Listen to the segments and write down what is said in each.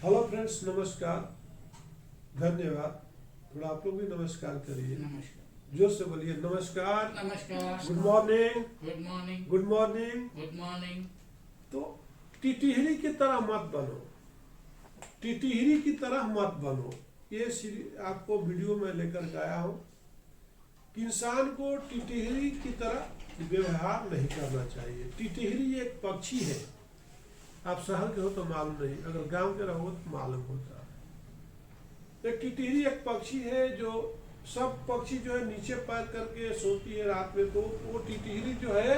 Hello friends, नमस्कार, धन्यवाद। थोड़ा आप लोग भी नमस्कार करिए, नमस्कार। जोर से बोलिए नमस्कार, नमस्कार। Good morning, good morning. Good morning. Good morning. तो टिटिहरी की तरह मत बनो, टिटिहरी की तरह मत बनो। ये आपको वीडियो में लेकर के आया हूँ कि इंसान को टिटिहरी की तरह व्यवहार नहीं करना चाहिए। टिटिहरी एक पक्षी है, आप शहर के हो तो मालूम नहीं, अगर गांव के रहो तो मालूम होता है। एक टिटिहरी एक पक्षी है जो सब पक्षी जो है नीचे पैर करके सोती है रात में, तो वो टिटिहरी जो है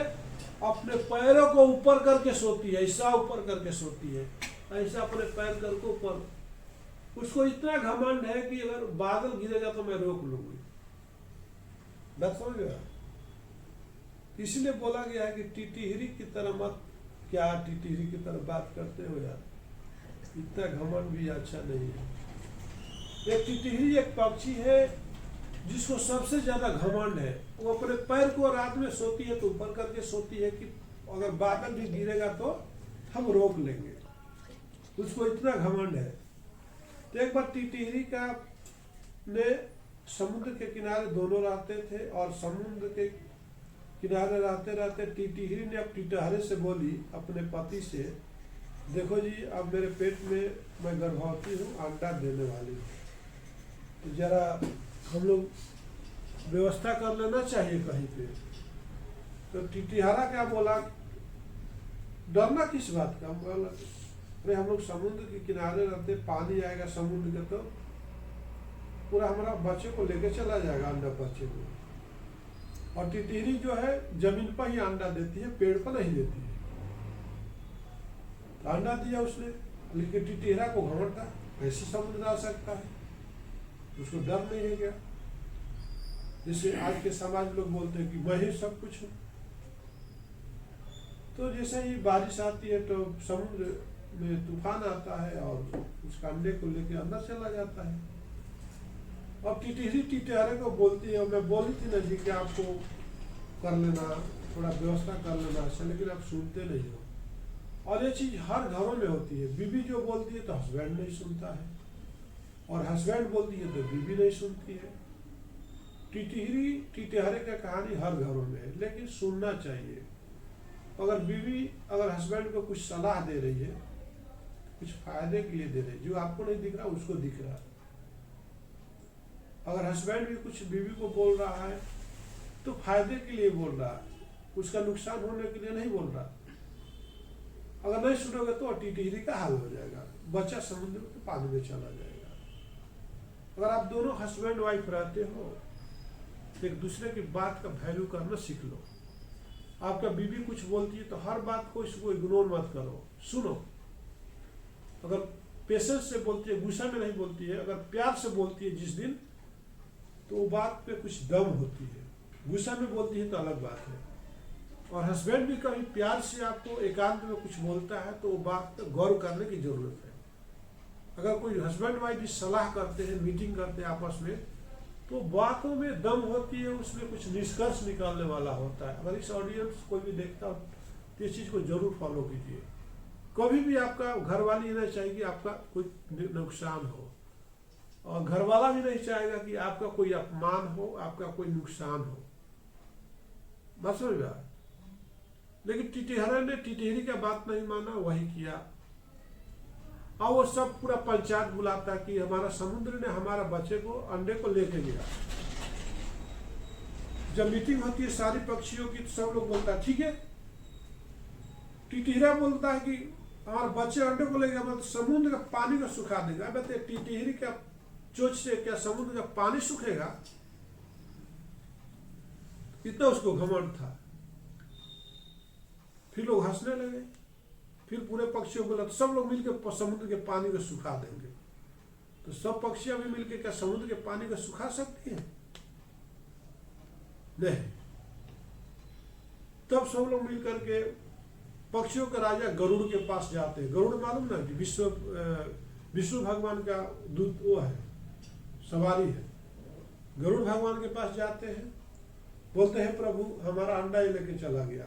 अपने पैरों को ऊपर करके सोती है, ऐसा ऊपर करके सोती है, ऐसा अपने पैर करके ऊपर। उसको इतना घमंड है कि अगर बादल गिरेगा तो मैं रोक लूंगी। बात समझ गया? इसलिए बोला गया है कि टिटिहरी की तरह मत। क्या टिटिहरी की तरह बात करते हो यार? इतना घमंड भी अच्छा नहीं है। एक टिटिहरी एक पक्षी है जिसको सबसे ज्यादा घमंड है। वो अपने पैर को रात में सोती है तो ऊपर करके सोती है कि अगर बादल भी गिरेगा तो हम रोक लेंगे। उसको इतना घमंड है। तो एक बार टिटिहरी का ने समुद्र के किनारे दोनों रहते थे, और समुद्र के किनारे रहते रहते टिटिहरी ने अब टिटहरे से बोली अपने पति से, देखो जी अब मेरे पेट में मैं गर्भवती हूँ, अंडा देने वाली हूँ, तो जरा हम लोग व्यवस्था कर लेना चाहिए कहीं पे। तो टिटिहरा क्या बोला, डरना किस बात का? बोला अरे हम लोग समुद्र के किनारे रहते, पानी आएगा समुद्र का तो पूरा हमारा बच्चे को लेके चला जाएगा, अंडा बच्चे को। और टिटिहरी जो है जमीन पर ही अंडा देती है, पेड़ पर नहीं देती है। तो अंडा दिया उसने, लेकिन टिटिहरा को घमंड था, ऐसे समुद्र आ सकता है, उसको डर नहीं है क्या? जैसे आज के समाज लोग बोलते हैं कि मैं ही सब कुछ हूँ। तो जैसे ही बारिश आती है तो समुद्र में तूफान आता है और उस अंडे को लेके अंदर चला जाता है। अब टिटिहरी टिटहरे को बोलती है, मैं बोली थी ना जी कि आपको कर लेना, थोड़ा व्यवस्था कर लेना अच्छा, लेकिन आप सुनते नहीं हो। और ये चीज हर घरों में होती है। बीवी जो बोलती है तो हस्बैंड नहीं सुनता है, और हस्बैंड बोलती है तो बीवी नहीं सुनती है। टिटिहरी टिटहरे का कहानी हर घरों में है, लेकिन सुनना चाहिए। अगर बीवी अगर हस्बैंड को कुछ सलाह दे रही है, कुछ फायदे के लिए दे रही है, जो आपको नहीं दिख रहा उसको दिख रहा है। अगर हस्बैंड भी कुछ बीवी को बोल रहा है तो फायदे के लिए बोल रहा है, उसका नुकसान होने के लिए नहीं बोल रहा। अगर नहीं सुनोगे तो टिटिहरी का हाल हो जाएगा, बच्चा समुद्र के पानी में चला जाएगा। अगर आप दोनों हस्बैंड वाइफ रहते हो तो एक दूसरे की बात का वैल्यू करना सीख लो। आपका बीवी कुछ बोलती है तो हर बात को इसको इग्नोर मत करो, सुनो। अगर पेशेंस से बोलती है, गुस्सा में नहीं बोलती है, अगर प्यार से बोलती है जिस दिन, तो वो बात पे कुछ दम होती है। गुस्सा में बोलती है तो अलग बात है। और हस्बैंड भी कभी प्यार से आपको एकांत में कुछ बोलता है तो वो बात पे गौर करने की जरूरत है। अगर कोई हस्बैंड वाइफ भी सलाह करते हैं, मीटिंग करते हैं आपस में, तो बातों में दम होती है, उसमें कुछ निष्कर्ष निकालने वाला होता है। अगर इस ऑडियंस कोई भी देखता हो तो इस चीज को जरूर फॉलो कीजिए। कभी भी आपका घर वाली नहीं चाहिए कि आपका कोई नुकसान हो, और घर वाला भी नहीं चाहेगा कि आपका कोई अपमान हो, आपका कोई नुकसान हो। बस हो गया। लेकिन टिटिहरे ने टिटिहरी का बात नहीं माना, वही किया। और वो सब पूरा पंचायत बुलाता कि हमारा समुद्र ने हमारा बच्चे को अंडे को लेके गया। जब मीटिंग होती है सारी पक्षियों की तो सब लोग बोलता है ठीक है। टिटिहरा बोलता है कि हमारे बच्चे अंडे को ले गया, मतलब समुद्र का पानी को सुखा देगा। बताइए टिटिहरी का चोंच से क्या समुद्र का पानी सूखेगा? इतना उसको घमंड था। फिर लोग हंसने लगे, फिर पूरे पक्षियों को सब लोग मिलकर समुद्र के पानी को सुखा देंगे। तो सब पक्षियां भी मिलकर क्या समुद्र के पानी को सुखा सकती हैं? नहीं। तब सब लोग मिलकर के पक्षियों के राजा गरुड़ के पास जाते हैं। गरुड़ मालूम ना कि विष्णु भगवान का दूत वो है, सवारी है। गरुड़ भगवान के पास जाते हैं, बोलते हैं प्रभु हमारा अंडा ही लेके चला गया,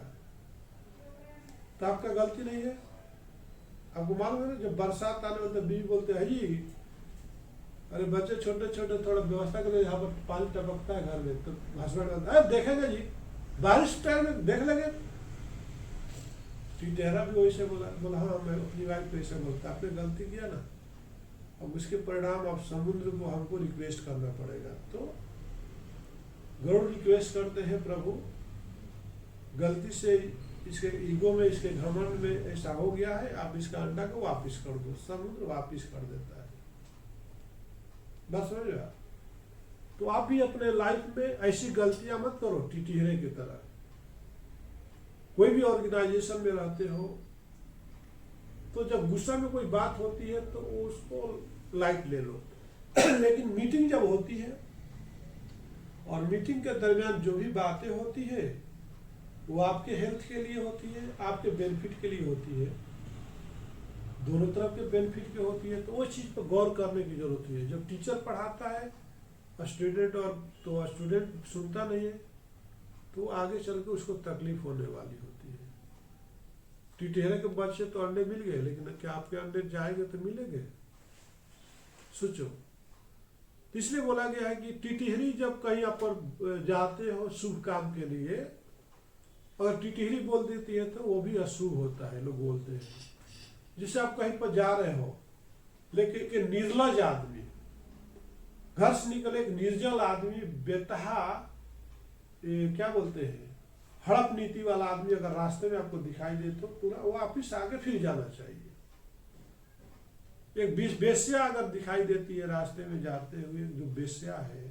तो आपका गलती नहीं है, आपको मालूम है ना, जब बरसात आने में तो बीवी बोलते हैं जी, अरे बच्चे छोटे छोटे थोड़ा व्यवस्था करो, यहाँ पर पानी टपकता है घर में। तो हस्बैंड बोलता है देखेंगे जी, बारिश टाइम में देख लेंगे। टिटेहरा भी वैसे बोला, हाँ मैं अपनी वाइफ को ऐसे बोलता, आपने गलती किया ना, अब उसके परिणाम अब समुद्र को हमको रिक्वेस्ट करना पड़ेगा। तो गरुड़ रिक्वेस्ट करते हैं, प्रभु गलती से इसके ईगो में, इसके घमंड में ऐसा हो गया है, आप इसका अंडा को वापस कर दो। समुद्र वापस कर देता है। बस हो गया। तो आप भी अपने लाइफ में ऐसी गलतियां मत करो टिटहरे की तरह। कोई भी ऑर्गेनाइजेशन में रहते हो तो जब गुस्सा में कोई बात होती है तो उसको लाइट ले लो लेकिन मीटिंग जब होती है और मीटिंग के दरमियान जो भी बातें होती है वो आपके हेल्थ के लिए होती है, आपके बेनिफिट के लिए होती है, दोनों तरफ के बेनिफिट के होती है, तो वो चीज़ पर गौर करने की जरूरत है। जब टीचर पढ़ाता है स्टूडेंट और तो स्टूडेंट सुनता नहीं है तो आगे चल के उसको तकलीफ होने वाली होती है। टिटहरे के बच्चे तो अंडे मिल गए, लेकिन क्या आपके अंडे जाएंगे तो मिलेंगे? सोचो। इसलिए बोला गया है कि टिटहरी जब कहीं आप पर जाते हो शुभ काम के लिए, अगर टिटहरी बोल देती है तो वो भी अशुभ होता है, लोग बोलते हैं। जैसे आप कहीं पर जा रहे हो लेकिन एक निर्लज आदमी, घर से निकले एक निर्जल आदमी, बेतहा क्या बोलते हैं, हड़प नीति वाला आदमी अगर रास्ते में आपको दिखाई दे तो पूरा वापिस आगे फिर जाना चाहिए। एक बेस्या अगर दिखाई देती है रास्ते में जाते हुए, जो बेस्या है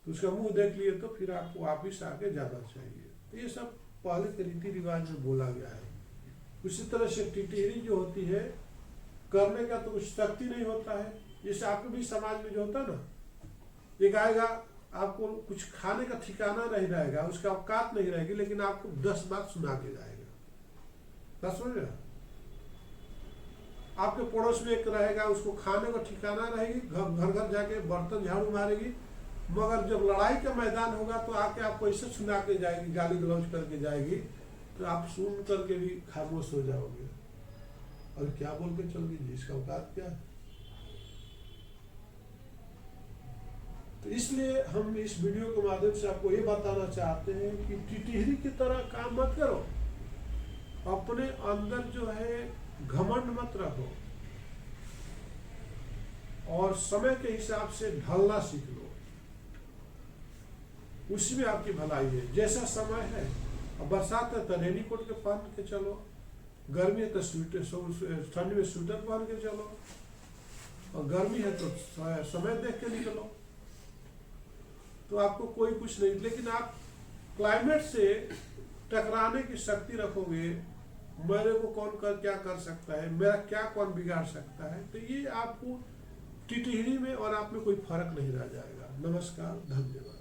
तो उसका मुंह देख लिए तो फिर आपको वापिस आगे जाना चाहिए। तो ये सब पहले के रीति रिवाज में बोला गया है। उसी तरह से टिटहरी जो होती है, करने का तो कुछ शक्ति नहीं होता है। जैसे आपके भी समाज में जो होता है ना, एक आएगा आपको कुछ खाने का ठिकाना नहीं रहेगा, उसका औकात नहीं रहेगी, लेकिन आपको 10 बात सुना के जाएगा। बस समझ रहे? आपके पड़ोस में एक रहेगा, उसको खाने का ठिकाना रहेगी, घर घर जाके बर्तन झाड़ू मारेगी, मगर जब लड़ाई का मैदान होगा तो आके आपको ऐसे सुना के जाएगी, गाली गलौज करके जाएगी, तो आप सुन करके भी खामोश हो जाओगे और क्या बोल के चल दीजिए, इसका औकात क्या है? तो इसलिए हम इस वीडियो के माध्यम से आपको ये बताना चाहते हैं कि टिटहरी की तरह काम मत करो, अपने अंदर जो है घमंड मत रखो और समय के हिसाब से ढलना सीख लो, उसी में आपकी भलाई है। जैसा समय है, अब बरसात है तो रेनी कोट के पहन के चलो, गर्मी है तो स्वेटर, ठंड में स्वेटर पहन के चलो, और गर्मी है तो समय देख के निकलो, तो आपको कोई कुछ नहीं। लेकिन आप क्लाइमेट से टकराने की शक्ति रखोगे, मेरे को कौन क्या कर सकता है, मेरा क्या कौन बिगाड़ सकता है, तो ये आपको टिटहरी में और आप में कोई फर्क नहीं रह जाएगा। नमस्कार, धन्यवाद।